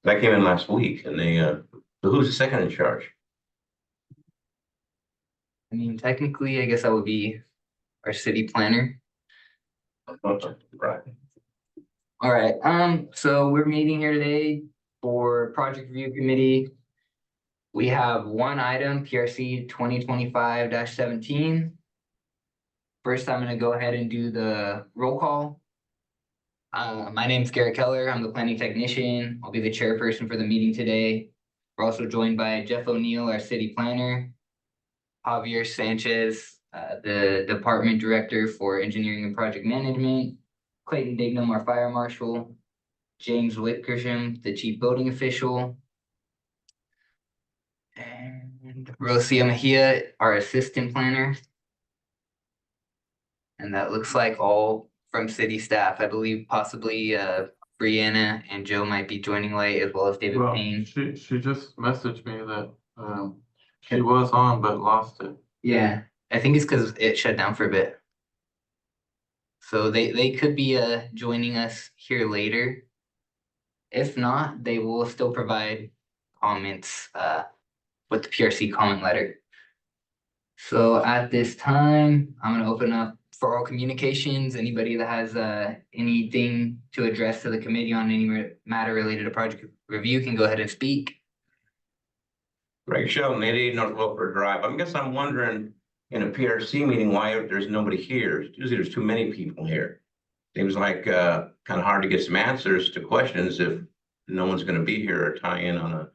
I came in last week and so who's the second in charge? I mean, technically, I guess that would be our city planner. Right. All right. So we're meeting here today for project review committee. We have one item, PRC 2025-17. First, I'm gonna go ahead and do the roll call. My name's Garrett Keller. I'm the planning technician. I'll be the chairperson for the meeting today. We're also joined by Jeff O'Neill, our city planner, Javier Sanchez, the department director for engineering and project management, Clayton Dignam, our fire marshal, James Whitkersham, the chief building official, and Rosia Mejia, our assistant planner. And that looks like all from city staff. I believe possibly Brianna and Joe might be joining late, as well as David Well, Payne. she just messaged me that she was on but lost it. Yeah, I think it's because it shut down for a bit. So they could be joining us here later. If not, they will still provide comments with the PRC comment letter. So at this time, I'm gonna open up for all communications. Anybody that has anything to address to the committee on any matter related to project review can go ahead and speak. Greg Sheldon, 88 North Wilford Drive. I'm wondering in a PRC meeting why there's nobody here. Usually there's too many people here. Seems like kind of hard to get some answers to questions if no one's going to be here or tie in on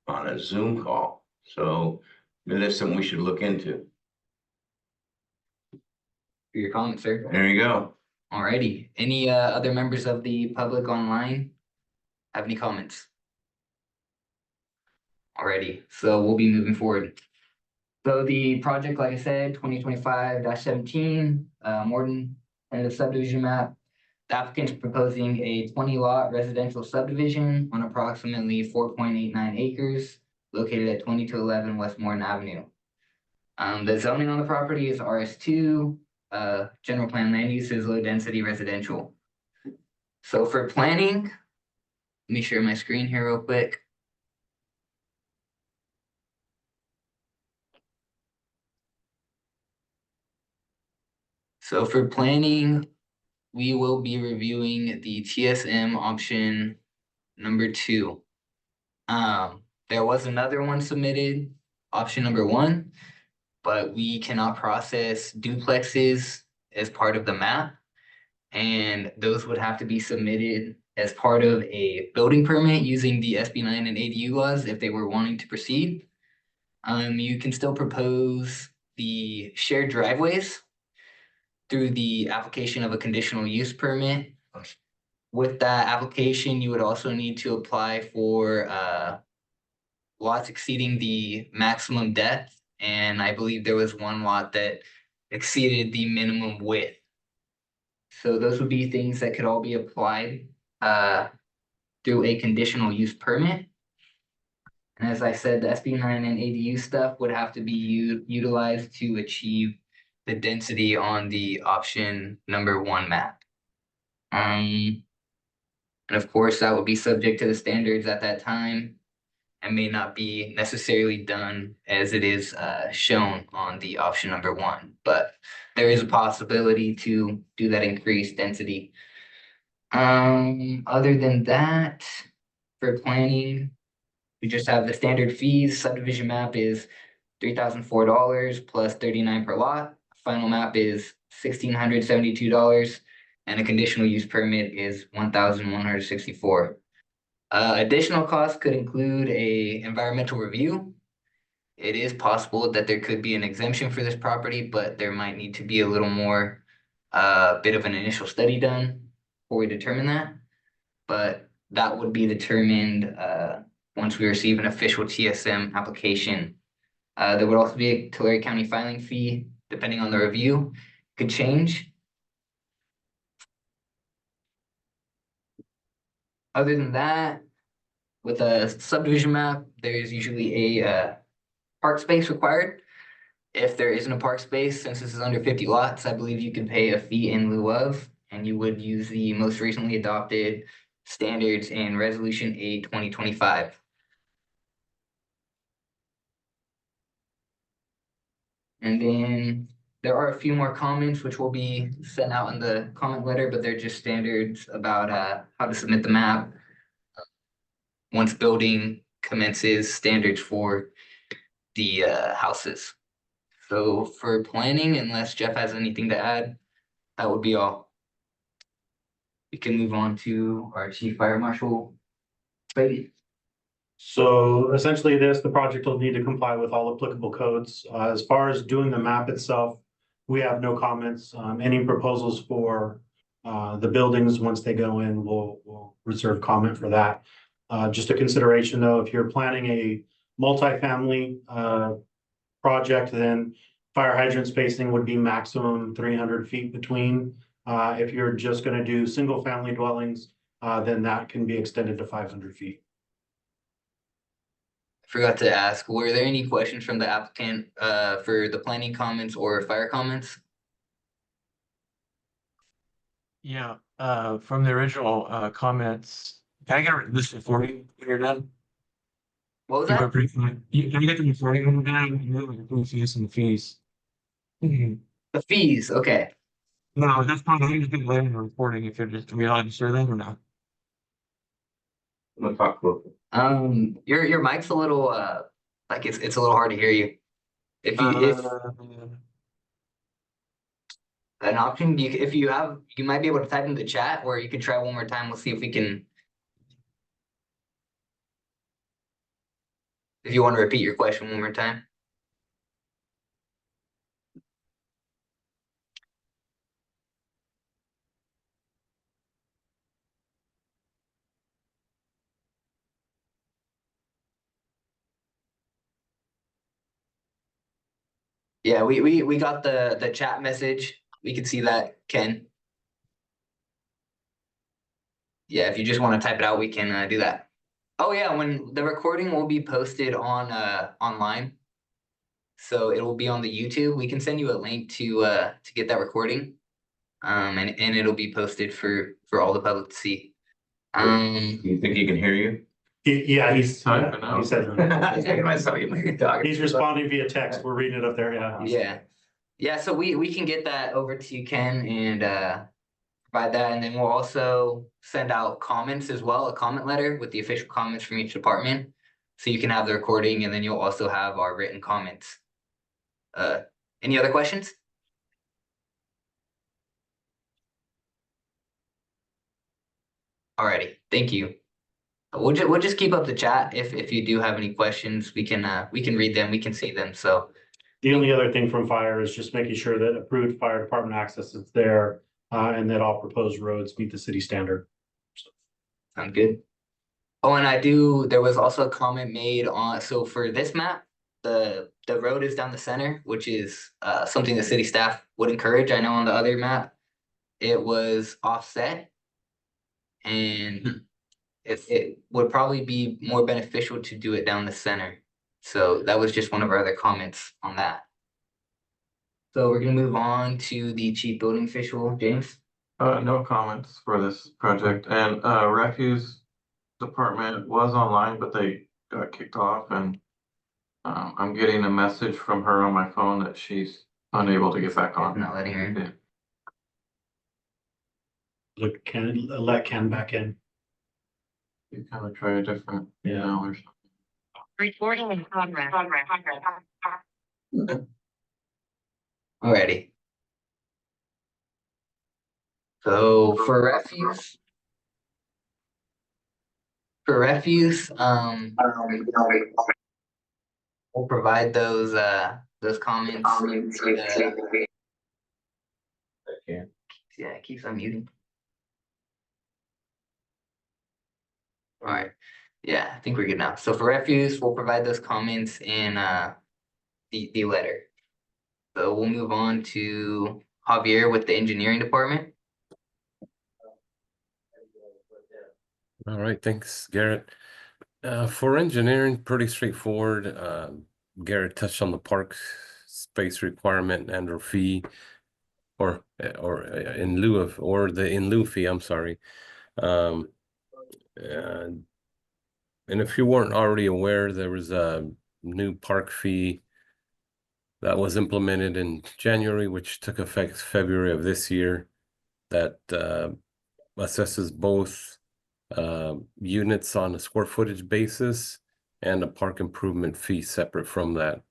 a Zoom call. So maybe that's something we should look into. For your comments, sir. There you go. Alrighty. Any other members of the public online have any comments? Alrighty, so we'll be moving forward. So the project, like I said, 2025-17, Morton and the subdivision map. The applicant's proposing a 20-lot residential subdivision on approximately 4.89 acres located at 2211 West Morton Avenue. The zoning on the property is RS2, general plan land use is low density residential. So for planning, let me share my screen here real quick. So for planning, we will be reviewing the TSM option number 2. There was another one submitted, option number 1, but we cannot process duplexes as part of the map. And those would have to be submitted as part of a building permit using the SB9 and ADU laws if they were wanting to proceed. You can still propose the shared driveways through the application of a conditional use permit. With that application, you would also need to apply for lots exceeding the maximum depth. And I believe there was one lot that exceeded the minimum width. So those would be things that could all be applied through a conditional use permit. And as I said, the SB9 and ADU stuff would have to be utilized to achieve the density on the option number 1 map. And of course, that would be subject to the standards at that time and may not be necessarily done as it is shown on the option number 1. But there is a possibility to do that increased density. Other than that, for planning, we just have the standard fees. Subdivision map is $3,004 plus 39 per lot. Final map is $1,672, and a conditional use permit is $1,164. Additional costs could include a environmental review. It is possible that there could be an exemption for this property, but there might need to be a little more bit of an initial study done before we determine that. But that would be determined once we receive an official TSM application. There would also be a Tulare County filing fee, depending on the review, could change. Other than that, with a subdivision map, there is usually a park space required. If there isn't a park space, since this is under 50 lots, I believe you can pay a fee in lieu of, and you would use the most recently adopted standards in Resolution 8, 2025. And then there are a few more comments which will be sent out in the comment letter, but they're just standards about how to submit the map. Once building commences, standards for the houses. So for planning, unless Jeff has anything to add, that would be all. We can move on to our Chief Fire Marshal. Brady. So essentially the project will need to comply with all applicable codes. As far as doing the map itself, we have no comments. Any proposals for the buildings, once they go in, we'll reserve comment for that. Just a consideration though, if you're planning a multifamily project, then fire hydrant spacing would be maximum 300 feet between. If you're just gonna do single family dwellings, then that can be extended to 500 feet. Forgot to ask, were there any questions from the applicant for the planning comments or fire comments? Yeah, from the original comments, can I get a list of forming when you're done? What was You were that? pretty fine. Can you get the recording when you're done? You know, like the fees and the fees. The fees, okay. No, that's fine. I can just get later in the recording if you're just, are we allowed to share them or not? I'm gonna talk real quick. Your mic's a little like it's a little hard to hear you. If an option, if you have, you might be able to type in the chat, or you can try one more time. We'll see if we can. If you want to repeat your question one more time. Yeah, we got the chat message. We can see that, Ken. Yeah, if you just want to type it out, we can do that. Oh yeah, when the recording will be posted on online. So it will be on the YouTube. We can send you a link to get that recording. And it'll be posted for all the public to see. Do you think he can hear you? Yeah, He's typing out. he said. I was thinking myself, you might be talking. He's responding via text. We're reading it up there, yeah. Yeah, so we can get that over to you, Ken, and provide that, and then we'll also send out comments as well, a comment letter with the official comments from each department. So you can have the recording, and then you'll also have our written comments. Any other questions? Alrighty, thank you. We'll just keep up the chat. If you do have any questions, we can read them, we can see them. So The only other thing from fire is just making sure that approved fire department access is there, and that all proposed roads meet the city standard. sound good. Oh, and there was also a comment made on, so for this map, the road is down the center, which is something the city staff would encourage. I know on the other map, it was offset. And it would probably be more beneficial to do it down the center. So that was just one of our other comments on that. So we're gonna move on to the chief building official, James. No comments for this project, and refuse department was online, but they got kicked off, and I'm getting a message from her on my phone that she's unable to get back on. Not letting her in. Yeah. Let Ken back in. You kind of try a different email or something. Recording in progress. Alrighty. So for refuse, we'll provide those comments. Yeah, it keeps unmuting. Alright, yeah, I think we're good now. So for refuse, we'll provide those comments in the letter. So we'll move on to Javier with the engineering department. All right, thanks, Garrett. For engineering, pretty straightforward. Garrett touched on the park space requirement and or fee, or in lieu fee. I'm sorry. And if you weren't already aware, there was a new park fee that was implemented in January, which took effect February of this year, that assesses both units on a square footage basis and a park improvement fee separate from that.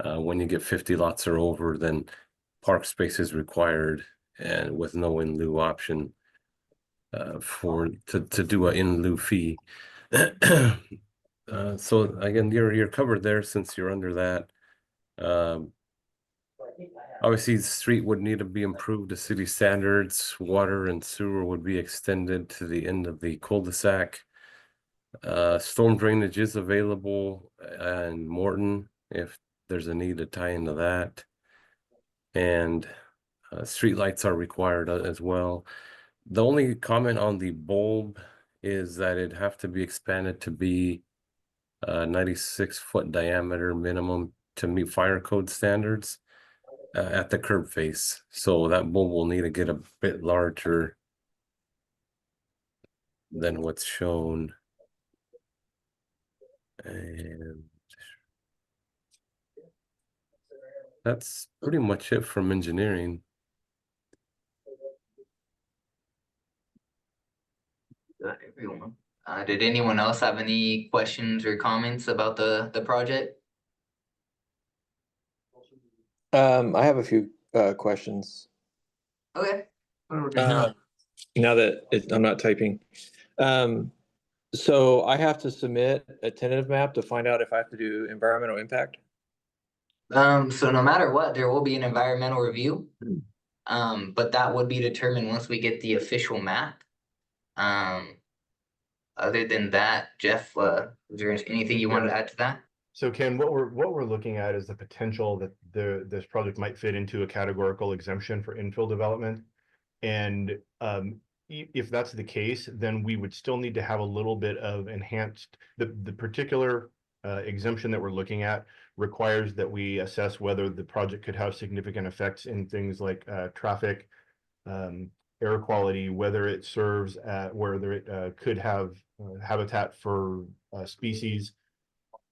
When you get 50 lots or over, then park space is required, and with no in lieu option to do an in lieu fee. So again, you're covered there since you're under that. Obviously, the street would need to be improved to city standards. Water and sewer would be extended to the end of the cul-de-sac. Storm drainage is available in Morton if there's a need to tie into that. And street lights are required as well. The only comment on the bulb is that it'd have to be expanded to be 96-foot diameter minimum to meet fire code standards at the curb face. So that bulb will need to get a bit larger than what's shown. And that's pretty much it from engineering. Got everyone. Did anyone else have any questions or comments about the project? I have a few questions. Okay. Now that I'm not typing. So I have to submit a tentative map to find out if I have to do environmental impact. So no matter what, there will be an environmental review. But that would be determined once we get the official map. Other than that, Jeff, is there anything you wanted to add to that? So Ken, what we're looking at is the potential that this project might fit into a categorical exemption for infill development. And if that's the case, then we would still need to have a little bit of enhanced, the particular exemption that we're looking at requires that we assess whether the project could have significant effects in things like traffic, air quality, whether it serves whether it could have habitat for species.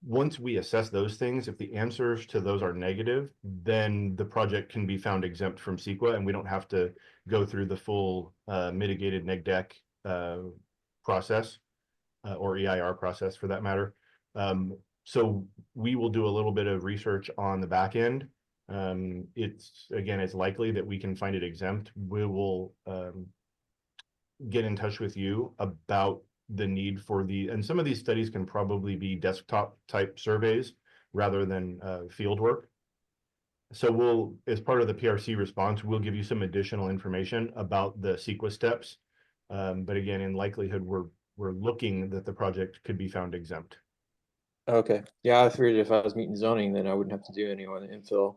Once we assess those things, if the answers to those are negative, then the project can be found exempt from CEQA, and we don't have to go through the full mitigated neg deck process or EIR process for that matter. So we will do a little bit of research on the back end. It's likely that we can find it exempt. We will get in touch with you about the need for and some of these studies can probably be desktop type surveys rather than field work. So as part of the PRC response, we'll give you some additional information about the CEQA steps. But again, in likelihood, we're looking that the project could be found exempt. Okay. Yeah, I figured if I was meeting zoning, then I wouldn't have to do any on the infill.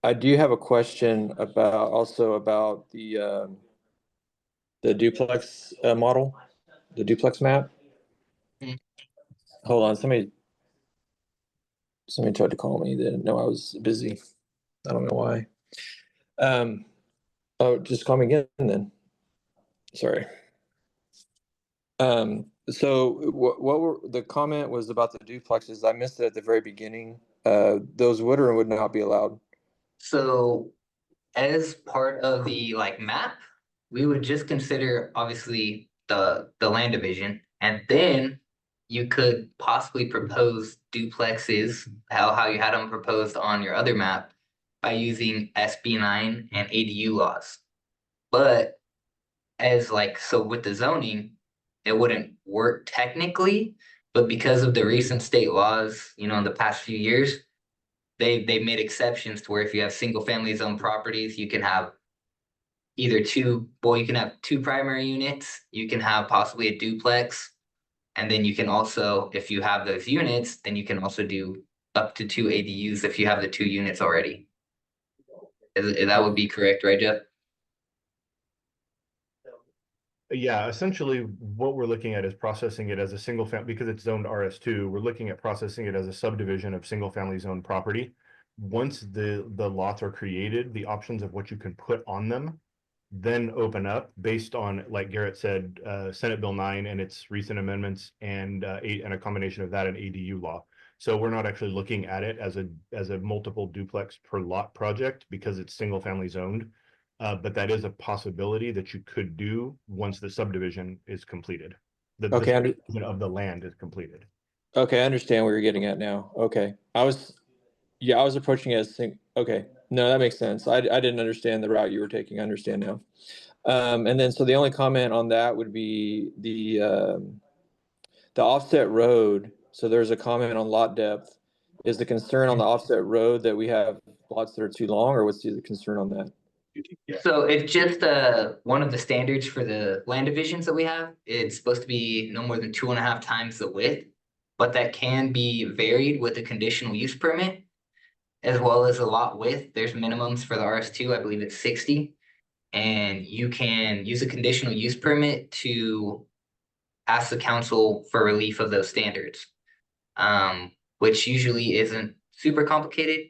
I do have a question about the duplex model, the duplex map. Hold on, somebody tried to call me. They didn't know I was busy. I don't know why. Oh, just call me again then. Sorry. So what were the comment was about the duplexes? I missed it at the very beginning. Those would or would not be allowed. So as part of the map, we would just consider obviously the land division, and then you could possibly propose duplexes, how you had them proposed on your other map by using SB9 and ADU laws. But so with the zoning, it wouldn't work technically, but because of the recent state laws, in the past few years, they made exceptions to where if you have single family zone properties, you can have you can have two primary units, you can have possibly a duplex, and then you can also, if you have those units, then you can also do up to 2 ADUs if you have the 2 units already. That would be correct, right, Jeff? Yeah, essentially what we're looking at is processing it as a single family, because it's zoned RS2, we're looking at processing it as a subdivision of single family zone property. Once the lots are created, the options of what you can put on them then open up based on, like Garrett said, Senate Bill 9 and its recent amendments and a combination of that and ADU law. So we're not actually looking at it as a multiple duplex per lot project because it's single family zoned. But that is a possibility that you could do once the subdivision is completed. The subdivision of the land is completed. Okay, I understand where you're getting at now. Okay, I was approaching it as okay, no, that makes sense. I didn't understand the route you were taking. I understand now. And then so the only comment on that would be the offset road. So there's a comment on lot depth. Is the concern on the offset road that we have lots that are too long, or what's the concern on that? So it's just one of the standards for the land divisions that we have. It's supposed to be no more than 2.5 times the width, but that can be varied with a conditional use permit, as well as a lot width. There's minimums for the RS2, I believe it's 60. And you can use a conditional use permit to ask the council for relief of those standards. Which usually isn't super complicated.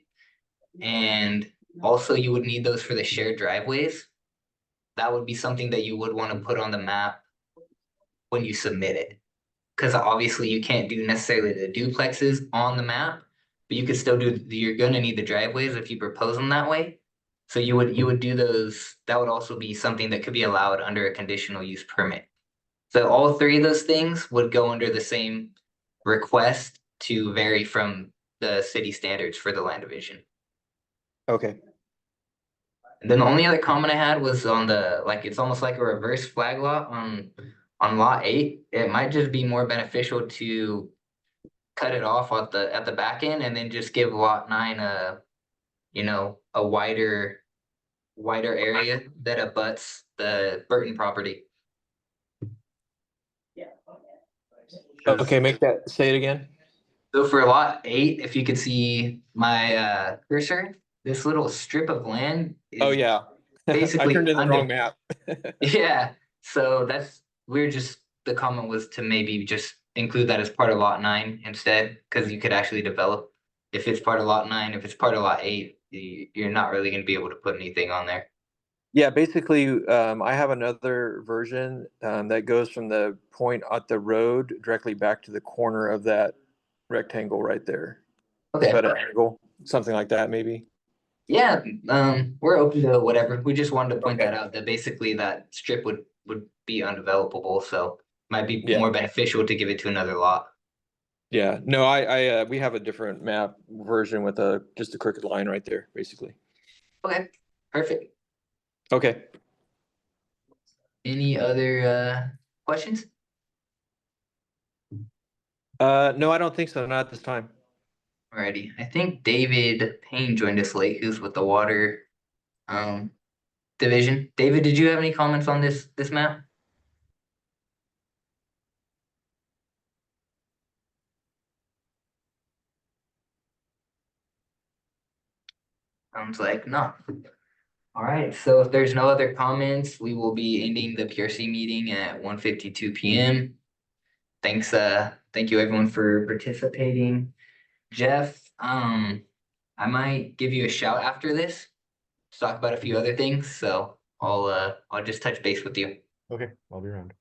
And also you would need those for the shared driveways. That would be something that you would want to put on the map when you submit it. Because obviously you can't do necessarily the duplexes on the map, but you could still do, you're gonna need the driveways if you propose them that way. So you would do those, that would also be something that could be allowed under a conditional use permit. So all three of those things would go under the same request to vary from the city standards for the land division. Okay. And then the only other comment I had was on the, like, it's almost like a reverse flag lot on lot 8. It might just be more beneficial to cut it off at the back end and then just give lot 9 a wider area that abuts the Burton property. Okay, say it again. So for lot 8, if you could see my cursor, this little strip of land is Oh yeah. I basically turned in the under, wrong map. yeah. So the comment was to maybe just include that as part of lot 9 instead, because you could actually develop if it's part of lot 9, if it's part of lot 8, you're not really going to be able to put anything on there. Yeah, basically, I have another version that goes from the point at the road directly back to the corner of that rectangle right there. Okay. Is that an angle? Something like that, maybe? Yeah, we're open to whatever. We just wanted to point Okay. that out, that basically that strip would be undevelopable, so might be Yeah. more beneficial to give it to another lot. Yeah, no, we have a different map version with just a crooked line right there, basically. Okay, perfect. Okay. Any other questions? No, I don't think so. Not at this time. Alrighty, I think David Payne joined us late, who's with the water division. David, did you have any comments on this map? Sounds like no. All right, so if there's no other comments, we will be ending the PRC meeting at 1:52 p.m. Thanks, thank you everyone for participating. Jeff, I might give you a shout after this to talk about a few other things, so I'll just touch base with you. Okay, I'll be around.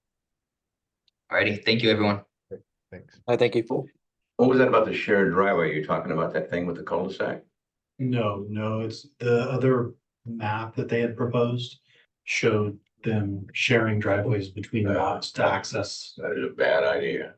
Alrighty, thank you everyone. Thanks. Thank you. What was that about the shared driveway? You're talking about that thing with the cul-de-sac? No, it's the other map that they had proposed showed them sharing driveways between lots to access. That is a bad idea.